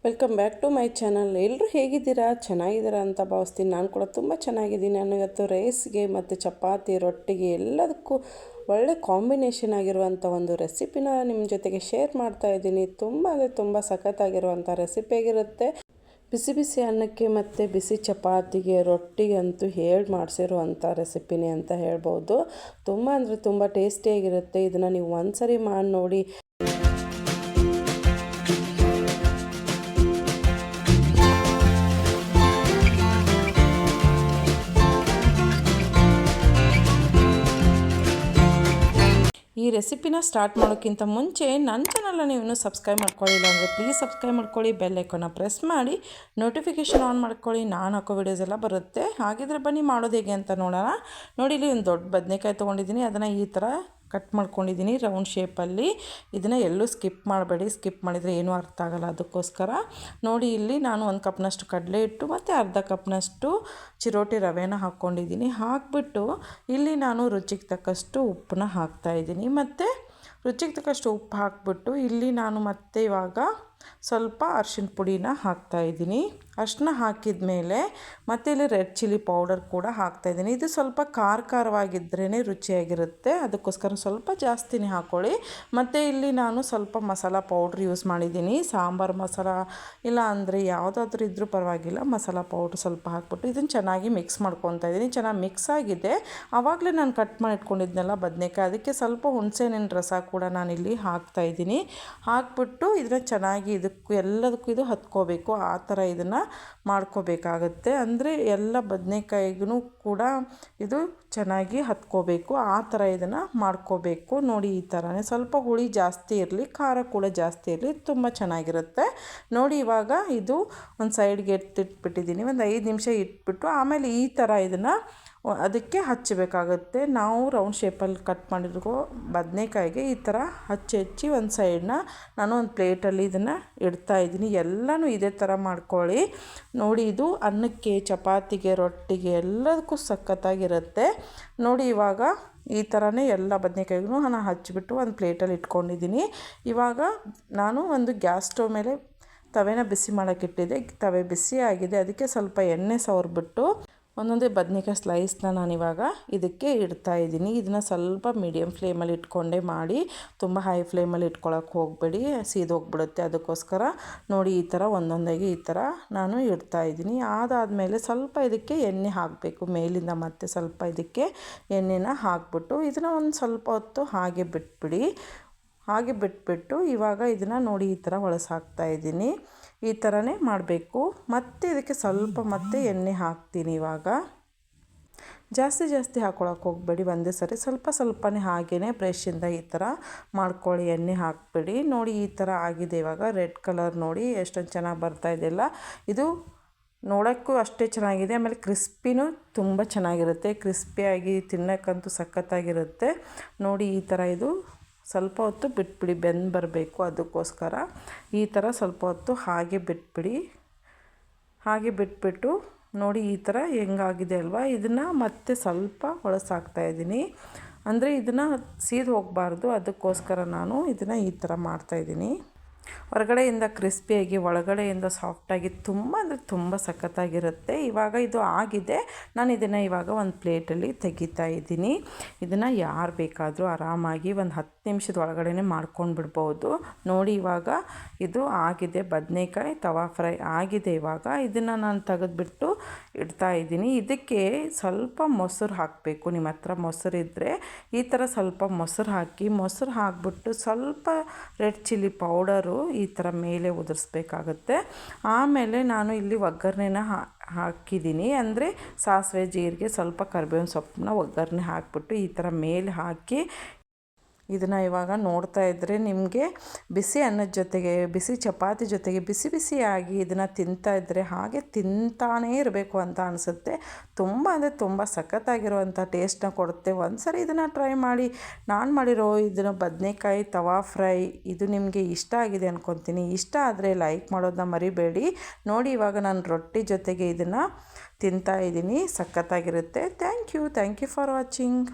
Welcome back to my channel. ಎಲ್ಲರೂ ಹೇಗಿದ್ದೀರಾ? ಚೆನ್ನಾಗಿದ್ದೀರಾ ಅಂತ ಭಾವಿಸ್ತೀನಿ. ನಾನು ಕೂಡ ತುಂಬ ಚೆನ್ನಾಗಿದ್ದೀನಿ. ನಾನು ಇವತ್ತು ರೈಸ್ಗೆ ಮತ್ತು ಚಪಾತಿ, ರೊಟ್ಟಿಗೆ ಎಲ್ಲದಕ್ಕೂ ಒಳ್ಳೆ ಕಾಂಬಿನೇಷನ್ ಆಗಿರುವಂಥ ಒಂದು ರೆಸಿಪಿನ ನಿಮ್ಮ ಜೊತೆಗೆ ಶೇರ್ ಮಾಡ್ತಾ ಇದ್ದೀನಿ. ತುಂಬ ಅಂದರೆ ತುಂಬ ಸಖತ್ತಾಗಿರುವಂಥ ರೆಸಿಪಿಯಾಗಿರುತ್ತೆ. ಬಿಸಿ ಬಿಸಿ ಅನ್ನಕ್ಕೆ ಮತ್ತು ಬಿಸಿ ಚಪಾತಿಗೆ, ರೊಟ್ಟಿಗೆ ಅಂತೂ ಹೇಳಿ ಮಾಡಿಸಿರುವಂಥ ರೆಸಿಪಿನೇ ಅಂತ ಹೇಳ್ಬೋದು. ತುಂಬ ಅಂದರೆ ತುಂಬ ಟೇಸ್ಟಿಯಾಗಿರುತ್ತೆ. ಇದನ್ನು ನೀವು ಒಂದ್ಸರಿ ಮಾಡಿ ನೋಡಿ. ಈ ರೆಸಿಪಿನ ಸ್ಟಾರ್ಟ್ ಮಾಡೋಕ್ಕಿಂತ ಮುಂಚೆ ನನ್ನ ಚಾನಲ್ನ ನೀವು ಸಬ್ಸ್ಕ್ರೈಬ್ ಮಾಡ್ಕೊಳ್ಳಿಲ್ಲ ಅಂದರೆ ಪ್ಲೀಸ್ ಸಬ್ಸ್ಕ್ರೈಬ್ ಮಾಡ್ಕೊಳ್ಳಿ, ಬೆಲ್ ಐಕಾನ್ನ ಪ್ರೆಸ್ ಮಾಡಿ ನೋಟಿಫಿಕೇಷನ್ ಆನ್ ಮಾಡ್ಕೊಳ್ಳಿ. ನಾನು ಹಾಕೋ ವಿಡಿಯೋಸ್ ಎಲ್ಲ ಬರುತ್ತೆ. ಹಾಗಿದ್ರೆ ಬನ್ನಿ ಮಾಡೋದು ಹೇಗೆ ಅಂತ ನೋಡೋಣ. ನೋಡಿ, ಇಲ್ಲಿ ಒಂದು ದೊಡ್ಡ ಬದನೆಕಾಯಿ ತೊಗೊಂಡಿದ್ದೀನಿ. ಅದನ್ನು ಈ ಥರ ಕಟ್ ಮಾಡ್ಕೊಂಡಿದ್ದೀನಿ ರೌಂಡ್ ಶೇಪಲ್ಲಿ. ಇದನ್ನು ಎಲ್ಲೂ ಸ್ಕಿಪ್ ಮಾಡಬೇಡಿ, ಸ್ಕಿಪ್ ಮಾಡಿದರೆ ಏನೂ ಅರ್ಥ ಆಗೋಲ್ಲ. ಅದಕ್ಕೋಸ್ಕರ ನೋಡಿ, ಇಲ್ಲಿ ನಾನು 1 ಕಪ್ನಷ್ಟು ಕಡಲೆ ಹಿಟ್ಟು ಮತ್ತು ಅರ್ಧ ಕಪ್ನಷ್ಟು ಚಿರೋಟಿ ರವೆನ ಹಾಕ್ಕೊಂಡಿದ್ದೀನಿ. ಹಾಕಿಬಿಟ್ಟು ಇಲ್ಲಿ ನಾನು ರುಚಿಗೆ ತಕ್ಕಷ್ಟು ಉಪ್ಪನ್ನ ಹಾಕ್ತಾಯಿದ್ದೀನಿ. ಮತ್ತು ರುಚಿಗೆ ತಕ್ಕಷ್ಟು ಉಪ್ಪು ಹಾಕಿಬಿಟ್ಟು ಇಲ್ಲಿ ನಾನು ಮತ್ತೆ ಇವಾಗ ಸ್ವಲ್ಪ ಅರಿಶಿನ ಪುಡಿನ ಹಾಕ್ತಾಯಿದ್ದೀನಿ. ಅರಿಶಿನ ಹಾಕಿದ ಮೇಲೆ ಮತ್ತು ಇಲ್ಲಿ ರೆಡ್ ಚಿಲ್ಲಿ ಪೌಡರ್ ಕೂಡ ಹಾಕ್ತಾಯಿದ್ದೀನಿ. ಇದು ಸ್ವಲ್ಪ ಖಾರವಾಗಿದ್ರೇ ರುಚಿಯಾಗಿರುತ್ತೆ. ಅದಕ್ಕೋಸ್ಕರ ಸ್ವಲ್ಪ ಜಾಸ್ತಿನೇ ಹಾಕ್ಕೊಳ್ಳಿ. ಮತ್ತು ಇಲ್ಲಿ ನಾನು ಸ್ವಲ್ಪ ಮಸಾಲ ಪೌಡ್ರ್ ಯೂಸ್ ಮಾಡಿದ್ದೀನಿ. ಸಾಂಬಾರು ಮಸಾಲ ಇಲ್ಲ ಅಂದರೆ ಯಾವುದಾದ್ರೂ ಇದ್ದರೂ ಪರವಾಗಿಲ್ಲ, ಮಸಾಲ ಪೌಡ್ರ್ ಸ್ವಲ್ಪ ಹಾಕ್ಬಿಟ್ಟು ಇದನ್ನು ಚೆನ್ನಾಗಿ ಮಿಕ್ಸ್ ಮಾಡ್ಕೊತಾ ಇದ್ದೀನಿ. ಚೆನ್ನಾಗಿ ಮಿಕ್ಸ್ ಆಗಿದೆ. ಆವಾಗಲೇ ನಾನು ಕಟ್ ಮಾಡಿ ಇಟ್ಕೊಂಡಿದ್ನಲ್ಲ ಬದನೆಕಾಯಿ, ಅದಕ್ಕೆ ಸ್ವಲ್ಪ ಹುಣಸೆಹಣ್ಣಿನ ರಸ ಕೂಡ ನಾನಿಲ್ಲಿ ಹಾಕ್ತಾಯಿದ್ದೀನಿ. ಹಾಕ್ಬಿಟ್ಟು ಇದನ್ನು ಚೆನ್ನಾಗಿ ಇದಕ್ಕೂ ಎಲ್ಲದಕ್ಕೂ ಇದು ಹತ್ಕೋಬೇಕು. ಆ ಥರ ಇದನ್ನು ಮಾಡ್ಕೋಬೇಕಾಗತ್ತೆ. ಅಂದರೆ ಎಲ್ಲ ಬದನೆಕಾಯಿಗೂ ಕೂಡ ಇದು ಚೆನ್ನಾಗಿ ಹತ್ಕೋಬೇಕು. ಆ ಥರ ಇದನ್ನು ಮಾಡ್ಕೋಬೇಕು. ನೋಡಿ, ಈ ಥರನೇ ಸ್ವಲ್ಪ ಹುಳಿ ಜಾಸ್ತಿ ಇರಲಿ, ಖಾರ ಕೂಡ ಜಾಸ್ತಿ ಇರಲಿ, ತುಂಬ ಚೆನ್ನಾಗಿರುತ್ತೆ. ನೋಡಿ, ಇವಾಗ ಇದು ಒಂದು ಸೈಡ್ಗೆ ಎತ್ತಿಟ್ಬಿಟ್ಟಿದ್ದೀನಿ. ಒಂದು 5 ನಿಮಿಷ ಇಟ್ಬಿಟ್ಟು ಆಮೇಲೆ ಈ ಥರ ಇದನ್ನು ಅದಕ್ಕೆ ಹಚ್ಚಬೇಕಾಗುತ್ತೆ. ನಾವು ರೌಂಡ್ ಶೇಪಲ್ಲಿ ಕಟ್ ಮಾಡಿರೋ ಬದನೆಕಾಯಿಗೆ ಈ ಥರ ಹಚ್ಚಿ ಒಂದು ಸೈಡನ್ನ ನಾನು ಒಂದು ಪ್ಲೇಟಲ್ಲಿ ಇದನ್ನು ಇಡ್ತಾಯಿದ್ದೀನಿ. ಎಲ್ಲನೂ ಇದೇ ಥರ ಮಾಡ್ಕೊಳ್ಳಿ. ನೋಡಿ, ಇದು ಅನ್ನಕ್ಕೆ, ಚಪಾತಿಗೆ, ರೊಟ್ಟಿಗೆ ಎಲ್ಲದಕ್ಕೂ ಸಖತ್ತಾಗಿರುತ್ತೆ. ನೋಡಿ, ಇವಾಗ ಈ ಥರನೇ ಎಲ್ಲ ಬದನೆಕಾಯಿಗೂ ನಾನು ಹಚ್ಚಿಬಿಟ್ಟು ಒಂದು ಪ್ಲೇಟಲ್ಲಿ ಇಟ್ಕೊಂಡಿದ್ದೀನಿ. ಇವಾಗ ನಾನು ಒಂದು ಗ್ಯಾಸ್ ಸ್ಟವ್ ಮೇಲೆ ತವೆನ ಬಿಸಿ ಮಾಡೋಕ್ಕಿಟ್ಟಿದ್ದೆ. ತವೆ ಬಿಸಿ ಆಗಿದೆ. ಅದಕ್ಕೆ ಸ್ವಲ್ಪ ಎಣ್ಣೆ ಸವರ್ಬಿಟ್ಟು ಒಂದೊಂದೇ ಬದನೆಕಾಯಿ ಸ್ಲೈಸ್ನ ನಾನಿವಾಗ ಇದಕ್ಕೆ ಇಡ್ತಾಯಿದ್ದೀನಿ. ಇದನ್ನು ಸ್ವಲ್ಪ ಮೀಡಿಯಮ್ ಫ್ಲೇಮಲ್ಲಿ ಇಟ್ಕೊಂಡೇ ಮಾಡಿ, ತುಂಬ ಹೈ ಫ್ಲೇಮಲ್ಲಿ ಇಟ್ಕೊಳ್ಳೋಕೆ ಹೋಗಬೇಡಿ, ಸೀದೋಗ್ಬಿಡುತ್ತೆ. ಅದಕ್ಕೋಸ್ಕರ ನೋಡಿ, ಈ ಥರ ಒಂದೊಂದಾಗಿ ಈ ಥರ ನಾನು ಇಡ್ತಾಯಿದ್ದೀನಿ. ಅದಾದಮೇಲೆ ಸ್ವಲ್ಪ ಇದಕ್ಕೆ ಎಣ್ಣೆ ಹಾಕಬೇಕು ಮೇಲಿಂದ. ಮತ್ತೆ ಸ್ವಲ್ಪ ಇದಕ್ಕೆ ಎಣ್ಣೆನ ಹಾಕ್ಬಿಟ್ಟು ಇದನ್ನು ಒಂದು ಸ್ವಲ್ಪ ಹೊತ್ತು ಹಾಗೆ ಬಿಟ್ಬಿಡಿ. ಹಾಗೆ ಬಿಟ್ಬಿಟ್ಟು ಇವಾಗ ಇದನ್ನು ನೋಡಿ ಈ ಥರ ಹಾಕ್ತಾಯಿದ್ದೀನಿ. ಈ ಥರನೇ ಮಾಡಬೇಕು. ಮತ್ತು ಇದಕ್ಕೆ ಸ್ವಲ್ಪ ಮತ್ತೆ ಎಣ್ಣೆ ಹಾಕ್ತೀನಿ. ಇವಾಗ ಜಾಸ್ತಿ ಹಾಕ್ಕೊಳಕ್ಕೆ ಹೋಗಬೇಡಿ, ಒಂದೇ ಸರಿ ಸ್ವಲ್ಪ ಸ್ವಲ್ಪನೇ ಹಾಗೇ ಬ್ರಷಿಂದ ಈ ಥರ ಮಾಡ್ಕೊಳ್ಳಿ. ಎಣ್ಣೆ ಹಾಕ್ಬಿಡಿ. ನೋಡಿ, ಈ ಥರ ಆಗಿದೆ. ಇವಾಗ ರೆಡ್ ಕಲರ್ ನೋಡಿ ಎಷ್ಟೊಂದು ಚೆನ್ನಾಗಿ ಬರ್ತಾಯಿದೆಯಲ್ಲ. ಇದು ನೋಡೋಕ್ಕೂ ಅಷ್ಟೇ ಚೆನ್ನಾಗಿದೆ. ಆಮೇಲೆ ಕ್ರಿಸ್ಪಿನೂ ತುಂಬ ಚೆನ್ನಾಗಿರುತ್ತೆ. ಕ್ರಿಸ್ಪಿಯಾಗಿ ತಿನ್ನೋಕ್ಕಂತೂ ಸಖತ್ತಾಗಿರುತ್ತೆ. ನೋಡಿ, ಈ ಥರ ಇದು ಸ್ವಲ್ಪ ಹೊತ್ತು ಬಿಟ್ಬಿಡಿ, ಬೆಂದು ಬರಬೇಕು. ಅದಕ್ಕೋಸ್ಕರ ಈ ಥರ ಸ್ವಲ್ಪ ಹೊತ್ತು ಹಾಗೆ ಬಿಟ್ಬಿಡಿ. ಹಾಗೆ ಬಿಟ್ಬಿಟ್ಟು ನೋಡಿ, ಈ ಥರ ಹೆಂಗಾಗಿದೆ ಅಲ್ವಾ. ಇದನ್ನು ಮತ್ತೆ ಸ್ವಲ್ಪ ಹಾಕ್ತಾಯಿದ್ದೀನಿ. ಅಂದರೆ ಇದನ್ನು ಸೀದು ಹೋಗಬಾರ್ದು. ಅದಕ್ಕೋಸ್ಕರ ನಾನು ಇದನ್ನು ಈ ಥರ ಮಾಡ್ತಾಯಿದ್ದೀನಿ. ಹೊರಗಡೆಯಿಂದ ಕ್ರಿಸ್ಪಿಯಾಗಿ, ಒಳಗಡೆಯಿಂದ ಸಾಫ್ಟಾಗಿ, ತುಂಬ ಅಂದರೆ ತುಂಬ ಸಖತ್ತಾಗಿರುತ್ತೆ. ಇವಾಗ ಇದು ಆಗಿದೆ. ನಾನು ಇದನ್ನು ಇವಾಗ ಒಂದು ಪ್ಲೇಟಲ್ಲಿ ತೆಗಿತಾ ಇದ್ದೀನಿ. ಇದನ್ನು ಯಾರು ಬೇಕಾದರೂ ಆರಾಮಾಗಿ ಒಂದು 10 ನಿಮಿಷದ ಒಳಗಡೆ ಮಾಡ್ಕೊಂಡು ಬಿಡ್ಬೋದು. ನೋಡಿ, ಇವಾಗ ಇದು ಆಗಿದೆ. ಬದನೆಕಾಯಿ ತವಾ ಫ್ರೈ ಆಗಿದೆ. ಇವಾಗ ಇದನ್ನು ನಾನು ತೆಗೆದುಬಿಟ್ಟು ಇಡ್ತಾಯಿದ್ದೀನಿ. ಇದಕ್ಕೆ ಸ್ವಲ್ಪ ಮೊಸರು ಹಾಕಬೇಕು. ನಿಮ್ಮ ಹತ್ರ ಮೊಸರಿದ್ದರೆ ಈ ಥರ ಸ್ವಲ್ಪ ಮೊಸರು ಹಾಕಿಬಿಟ್ಟು ಸ್ವಲ್ಪ ರೆಡ್ ಚಿಲ್ಲಿ ಪೌಡರು ಈ ಥರ ಮೇಲೆ ಉದುರಿಸ್ಬೇಕಾಗತ್ತೆ. ಆಮೇಲೆ ನಾನು ಇಲ್ಲಿ ಒಗ್ಗರಣೆನ ಹಾಕಿದ್ದೀನಿ. ಅಂದರೆ ಸಾಸಿವೆ, ಜೀರಿಗೆ, ಸ್ವಲ್ಪ ಕರಿಬೇವಿನ ಸೊಪ್ಪನ್ನ ಒಗ್ಗರಣೆ ಹಾಕಿಬಿಟ್ಟು ಈ ಥರ ಮೇಲೆ ಹಾಕಿ ಇದನ್ನು ಇವಾಗ ನೋಡ್ತಾ ಇದ್ದರೆ ನಿಮಗೆ ಬಿಸಿ ಅನ್ನದ ಜೊತೆಗೆ, ಬಿಸಿ ಚಪಾತಿ ಜೊತೆಗೆ ಬಿಸಿಯಾಗಿ ಇದನ್ನು ತಿಂತಾ ಇದ್ದರೆ ಹಾಗೆ ತಿಂತಾನೇ ಇರಬೇಕು ಅಂತ ಅನಿಸುತ್ತೆ. ತುಂಬ ಅಂದರೆ ತುಂಬ ಸಖತ್ತಾಗಿರುವಂಥ ಟೇಸ್ಟನ್ನ ಕೊಡುತ್ತೆ. ಒಂದು ಸರಿ ಇದನ್ನು ಟ್ರೈ ಮಾಡಿ. ನಾನು ಮಾಡಿರೋ ಇದನ್ನು ಬದನೆಕಾಯಿ ತವಾ ಫ್ರೈ ಇದು ನಿಮಗೆ ಇಷ್ಟ ಆಗಿದೆ ಅಂದ್ಕೊತೀನಿ. ಇಷ್ಟ ಆದರೆ ಲೈಕ್ ಮಾಡೋದನ್ನ ಮರಿಬೇಡಿ. ನೋಡಿ, ಇವಾಗ ನಾನು ರೊಟ್ಟಿ ಜೊತೆಗೆ ಇದನ್ನು ತಿಂತಾಯಿದ್ದೀನಿ. ಸಖತ್ತಾಗಿರುತ್ತೆ. Thank you for watching.